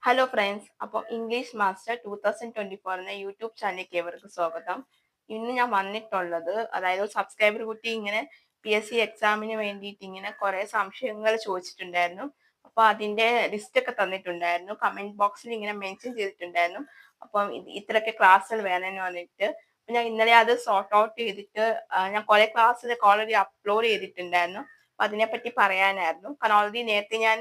Hello friends, അപ്പോൾ English master 2024 YouTube ചാനലിലേക്ക് ഏവർക്കും സ്വാഗതം. ഇന്ന് ഞാൻ വന്നിട്ടുള്ളത് അതായത് ഒരു സബ്സ്ക്രൈബർ കുട്ടി ഇങ്ങനെ PSC എക്സാമിന് വേണ്ടിയിട്ട് ഇങ്ങനെ കുറേ സംശയങ്ങൾ ചോദിച്ചിട്ടുണ്ടായിരുന്നു. അപ്പോൾ അതിന്റെ ലിസ്റ്റ് ഒക്കെ തന്നിട്ടുണ്ടായിരുന്നു, കമന്റ് ബോക്സിൽ ഇങ്ങനെ മെൻഷൻ ചെയ്തിട്ടുണ്ടായിരുന്നു. അപ്പം ഇത്രയൊക്കെ ക്ലാസ്സുകൾ വേണമെന്ന് പറഞ്ഞിട്ട് അപ്പൊ ഞാൻ ഇന്നലെ അത് സോർട്ട് ഔട്ട് ചെയ്തിട്ട് ഞാൻ കുറെ ക്ലാസ്സിലൊക്കെ ഓൾറെഡി അപ്ലോഡ് ചെയ്തിട്ടുണ്ടായിരുന്നു. അപ്പൊ അതിനെപ്പറ്റി പറയാനായിരുന്നു. കാരണം ഓൾറെഡി നേരത്തെ ഞാൻ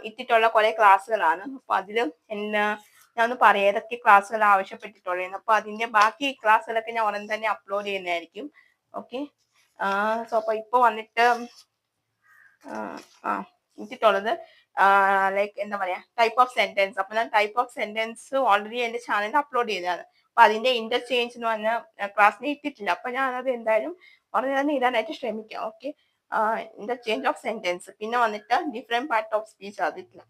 ഇട്ടിട്ടുള്ള കുറെ ക്ലാസ്സുകളാണ്. അപ്പൊ അതിലും ഞാൻ ഒന്ന് പറയാം ഏതൊക്കെ ക്ലാസ്സുകൾ ആവശ്യപ്പെട്ടിട്ടുള്ളത്. അപ്പൊ അതിന്റെ ബാക്കി ക്ലാസ്സുകളൊക്കെ ഞാൻ ഉടൻ തന്നെ അപ്ലോഡ് ചെയ്യുന്നതായിരിക്കും. ഓക്കെ. അപ്പൊ ഇപ്പൊ വന്നിട്ട് ഇട്ടിട്ടുള്ളത് ലൈക്ക് എന്താ പറയാ, ടൈപ്പ് ഓഫ് സെന്റൻസ്. അപ്പൊ ഞാൻ ടൈപ്പ് ഓഫ് സെന്റൻസ് ഓൾറെഡി എന്റെ ചാനലിൽ അപ്ലോഡ് ചെയ്തതാണ്. അപ്പൊ അതിന്റെ ഇന്റർചേഞ്ച് എന്ന് പറഞ്ഞ ക്ലാസ്സിന് ഇട്ടിട്ടില്ല. അപ്പൊ ഞാൻ അത് എന്തായാലും ഉടനെ തന്നെ ഇടാനായിട്ട് ശ്രമിക്കാം. ഓക്കെ. ഇന്റർചേഞ്ച് ഓഫ് സെന്റൻസ്, പിന്നെ വന്നിട്ട് ഡിഫറെന്റ് പാർട്ട് ഓഫ് സ്പീച്ച് അതിട്ടില്ല.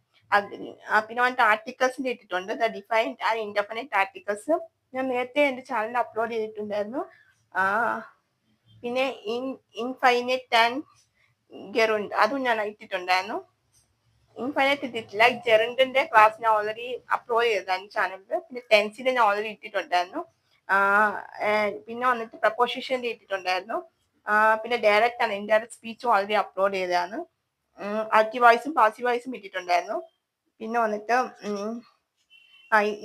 പിന്നെ വന്നിട്ട് ആർട്ടിക്കിൾസിന്റെ ഇട്ടിട്ടുണ്ട്. The defined and indefinite articles ഞാൻ നേരത്തെ എന്റെ ചാനലിൽ അപ്ലോഡ് ചെയ്തിട്ടുണ്ടായിരുന്നു. പിന്നെ ഇൻഫൈനൈറ്റ് ആൻഡ് ഗെറുണ്ട് അതും ഞാൻ ഇട്ടിട്ടുണ്ടായിരുന്നു. ഇൻഫൈനൈറ്റ് ഇട്ടിട്ടില്ല. ജെറിൻഡിന്റെ ക്ലാസ് ഞാൻ ഓൾറെഡി അപ്ലോഡ് ചെയ്തതാണ് ചാനലിൽ. പിന്നെ ടെൻസിന്റെ ഞാൻ ഓൾറെഡി ഇട്ടിട്ടുണ്ടായിരുന്നു. പിന്നെ വന്നിട്ട് പ്രപ്പോസിഷന്റെ ഇട്ടിട്ടുണ്ടായിരുന്നു. പിന്നെ ഡയറക്റ്റ് ആണ് ഇൻഡയറക്റ്റ് സ്പീച്ചും ഓൾറെഡി അപ്ലോഡ് ചെയ്തതാണ്. ആക്റ്റീവ് വോയിസും പാസീവ് വോയിസും ഇട്ടിട്ടുണ്ടായിരുന്നു. പിന്നെ വന്നിട്ട്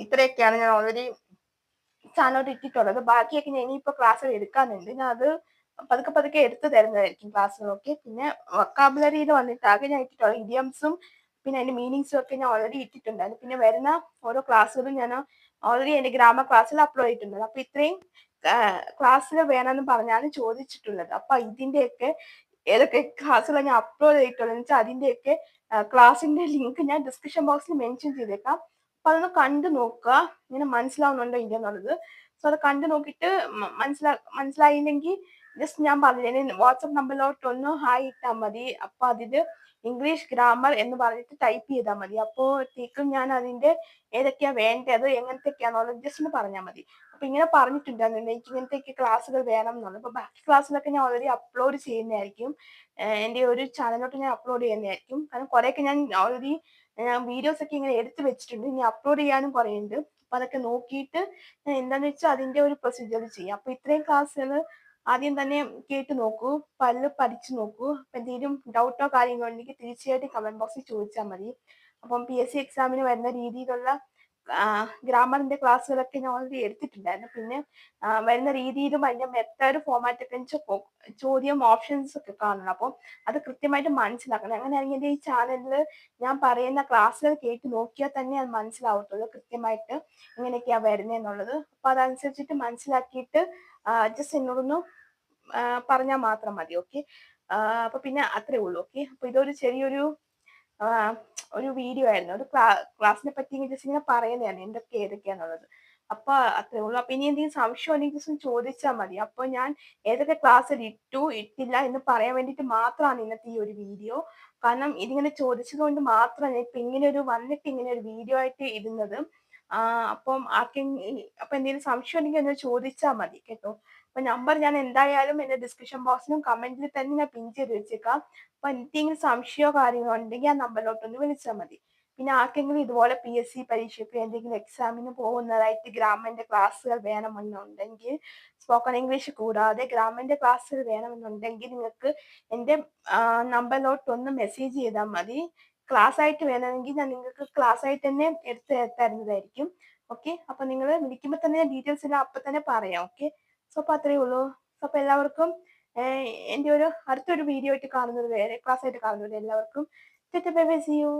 ഇത്രയൊക്കെയാണ് ഞാൻ ഓൾറെഡി ചാനലോട്ട് ഇട്ടിട്ടുള്ളത്. ബാക്കിയൊക്കെ ഞാൻ ഇനിയിപ്പോ ക്ലാസ്സുകൾ എടുക്കാനുണ്ട്. ഞാൻ അത് പതുക്കെ പതുക്കെ എടുത്തു തരുന്നതായിരിക്കും ക്ലാസ്സുകളൊക്കെ. പിന്നെ വൊക്കാബുലറിയിൽ വന്നിട്ട് ആകെ ഞാൻ ഇട്ടിട്ടുള്ളത് ഇഡിയംസും പിന്നെ അതിന്റെ മീനിങ്സും ഒക്കെ ഞാൻ ഓൾറെഡി ഇട്ടിട്ടുണ്ടായിരുന്നു. പിന്നെ വരുന്ന ഓരോ ക്ലാസ്സുകളും ഞാൻ ഓൾറെഡി എന്റെ ഗ്രാമർ ക്ലാസ്സിൽ അപ്ലോഡ് ചെയ്തിട്ടുണ്ട്. അപ്പൊ ഇത്രയും ക്ലാസ്സിൽ വേണമെന്ന് പറഞ്ഞാണ് ചോദിച്ചിട്ടുള്ളത്. അപ്പൊ ഇതിന്റെയൊക്കെ ഏതൊക്കെ ക്ലാസ്സുകൾ ഞാൻ അപ്ലോഡ് ചെയ്തിട്ടുള്ളത് വെച്ചാൽ അതിന്റെയൊക്കെ ക്ലാസ്സിന്റെ ലിങ്ക് ഞാൻ ഡിസ്ക്രിപ്ഷൻ ബോക്സിൽ മെൻഷൻ ചെയ്തേക്കാം. അപ്പൊ അതൊന്ന് കണ്ടു നോക്കുക, ഇങ്ങനെ മനസ്സിലാവുന്നുണ്ടോ ഇല്ല എന്നുള്ളത്. സോ അത് കണ്ടു നോക്കിയിട്ട് മനസ്സിലായില്ലെങ്കിൽ ജസ്റ്റ് ഞാൻ പറഞ്ഞില്ലേ വാട്സപ്പ് നമ്പറിലോട്ട് ഒന്ന് ഹായ് ഇട്ടാൽ മതി. അപ്പൊ അതില് ഇംഗ്ലീഷ് ഗ്രാമർ എന്ന് പറഞ്ഞിട്ട് ടൈപ്പ് ചെയ്താൽ മതി. അപ്പോഴത്തേക്കും ഞാൻ അതിന്റെ ഏതൊക്കെയാ വേണ്ടത് എങ്ങനത്തെയൊക്കെയാന്നുള്ളത് ജസ്റ്റ് ഒന്ന് പറഞ്ഞാൽ മതി. അപ്പൊ ഇങ്ങനെ പറഞ്ഞിട്ടുണ്ടായിരുന്നു എനിക്ക് ഇങ്ങനത്തെയൊക്കെ ക്ലാസ്സുകൾ വേണം എന്നുള്ളത്. അപ്പൊ ബാക്കി ക്ലാസ്സിലൊക്കെ ഞാൻ ഓൾറെഡി അപ്ലോഡ് ചെയ്യുന്നതായിരിക്കും. എന്റെ ഒരു ചാനലിലോട്ട് ഞാൻ അപ്ലോഡ് ചെയ്യുന്നതായിരിക്കും. കാരണം കുറെയൊക്കെ ഞാൻ ഓൾറെഡി വീഡിയോസ് ഒക്കെ ഇങ്ങനെ എടുത്തു വെച്ചിട്ടുണ്ട്. ഇനി അപ്ലോഡ് ചെയ്യാനും കുറെ ഉണ്ട്. അപ്പൊ അതൊക്കെ നോക്കിയിട്ട് ഞാൻ എന്താന്ന് വെച്ചാൽ അതിന്റെ ഒരു പ്രൊസീജിയർ ചെയ്യാം. അപ്പൊ ഇത്രയും ക്ലാസ്സുകൾ ആദ്യം തന്നെ കേട്ട് നോക്കൂ, പഠിച്ചു നോക്കൂ. അപ്പൊ എന്തെങ്കിലും ഡൗട്ടോ കാര്യങ്ങളോ ഉണ്ടെങ്കിൽ തീർച്ചയായിട്ടും കമന്റ് ബോക്സിൽ ചോദിച്ചാൽ മതി. അപ്പം PSC എക്സാമിന് വരുന്ന രീതിയിലുള്ള ഗ്രാമറിന്റെ ക്ലാസ്സുകളൊക്കെ ഞാൻ ഓൾറെഡി എടുത്തിട്ടുണ്ടായിരുന്നു. പിന്നെ വരുന്ന രീതിയിലും അതിന്റെ മെത്തേഡ് ഫോമാറ്റ് ഒക്കെ ചോദ്യം ഓപ്ഷൻസ് ഒക്കെ കാണണം. അപ്പോൾ അത് കൃത്യമായിട്ട് മനസ്സിലാക്കണം. അങ്ങനെയാണെങ്കിൽ എന്റെ ഈ ചാനലിൽ ഞാൻ പറയുന്ന ക്ലാസ്സുകൾ കേട്ട് നോക്കിയാൽ തന്നെ അത് മനസ്സിലാവത്തുള്ളൂ കൃത്യമായിട്ട് എങ്ങനെയൊക്കെയാ വരുന്നതെന്നുള്ളത്. അപ്പൊ അതനുസരിച്ചിട്ട് മനസ്സിലാക്കിയിട്ട് ജസ്റ്റ് എന്നോടൊന്ന് പറഞ്ഞാൽ മാത്രം മതി. ഓക്കെ. അപ്പൊ പിന്നെ അത്രേ ഉള്ളൂ. ഓക്കെ. അപ്പൊ ഇതൊരു ചെറിയൊരു ഒരു വീഡിയോ ആയിരുന്നു. ഒരു ക്ലാസ്സിനെ പറ്റി ജസ്റ്റ് ഇങ്ങനെ പറയുന്നതാണ് എന്തൊക്കെ ഏതൊക്കെയാന്നുള്ളത്. അപ്പൊ അത്രേ ഉള്ളൂ. അപ്പൊ ഇനി എന്തെങ്കിലും സംശയം ഉണ്ടെങ്കിൽ ജസ്റ്റ് ചോദിച്ചാൽ മതി. അപ്പൊ ഞാൻ ഏതൊക്കെ ക്ലാസ്സിൽ ഇട്ടു ഇട്ടില്ല എന്ന് പറയാൻ വേണ്ടിയിട്ട് മാത്രമാണ് ഇന്നത്തെ ഈ ഒരു വീഡിയോ. കാരണം ഇതിങ്ങനെ ചോദിച്ചത് കൊണ്ട് മാത്രമാണ് ഇപ്പൊ ഇങ്ങനെ ഒരു വന്നിട്ട് ഇങ്ങനെ ഒരു വീഡിയോ ആയിട്ട് ഇരുന്നത്. അപ്പം അപ്പൊ എന്തെങ്കിലും സംശയം ഉണ്ടെങ്കിൽ ഒന്ന് ചോദിച്ചാൽ മതി കേട്ടോ. അപ്പൊ നമ്പർ ഞാൻ എന്തായാലും എന്റെ ഡിസ്ക്രിപ്ഷൻ ബോക്സിലും കമന്റിൽ തന്നെ ഞാൻ പിൻ ചെയ്ത് വെച്ചേക്കാം. അപ്പൊ എന്തെങ്കിലും സംശയമോ കാര്യങ്ങളോ ഉണ്ടെങ്കിൽ ആ നമ്പറിലോട്ടൊന്ന് വിളിച്ചാൽ മതി. പിന്നെ ആർക്കെങ്കിലും ഇതുപോലെ PSC പരീക്ഷയ്ക്ക് എന്തെങ്കിലും എക്സാമിന് പോകുന്നതായിട്ട് ഗ്രാമറിന്റെ ക്ലാസ്സുകൾ വേണമെന്നുണ്ടെങ്കിൽ, സ്പോക്കൺ ഇംഗ്ലീഷ് കൂടാതെ ഗ്രാമറിന്റെ ക്ലാസ്സുകൾ വേണമെന്നുണ്ടെങ്കിൽ നിങ്ങൾക്ക് എന്റെ നമ്പറിലോട്ടൊന്ന് മെസ്സേജ് ചെയ്താൽ മതി. ക്ലാസ് ആയിട്ട് വേണമെങ്കിൽ ഞാൻ നിങ്ങൾക്ക് ക്ലാസ് ആയിട്ട് തന്നെ എടുത്ത് തരുന്നതായിരിക്കും. ഓക്കെ. അപ്പൊ നിങ്ങൾ വിളിക്കുമ്പോൾ തന്നെ ഞാൻ ഡീറ്റെയിൽസ് എല്ലാം അപ്പൊ തന്നെ പറയാം. ഓക്കെ. സോ അപ്പൊ അത്രയേ ഉള്ളൂ. സോ അപ്പൊ എല്ലാവർക്കും എന്റെ ഒരു അടുത്തൊരു വീഡിയോ ആയിട്ട് കാണുന്നത് വരെ, ക്ലാസ് ആയിട്ട് കാണുന്നത് എല്ലാവർക്കും ബൈ ബൈ, സീ യു.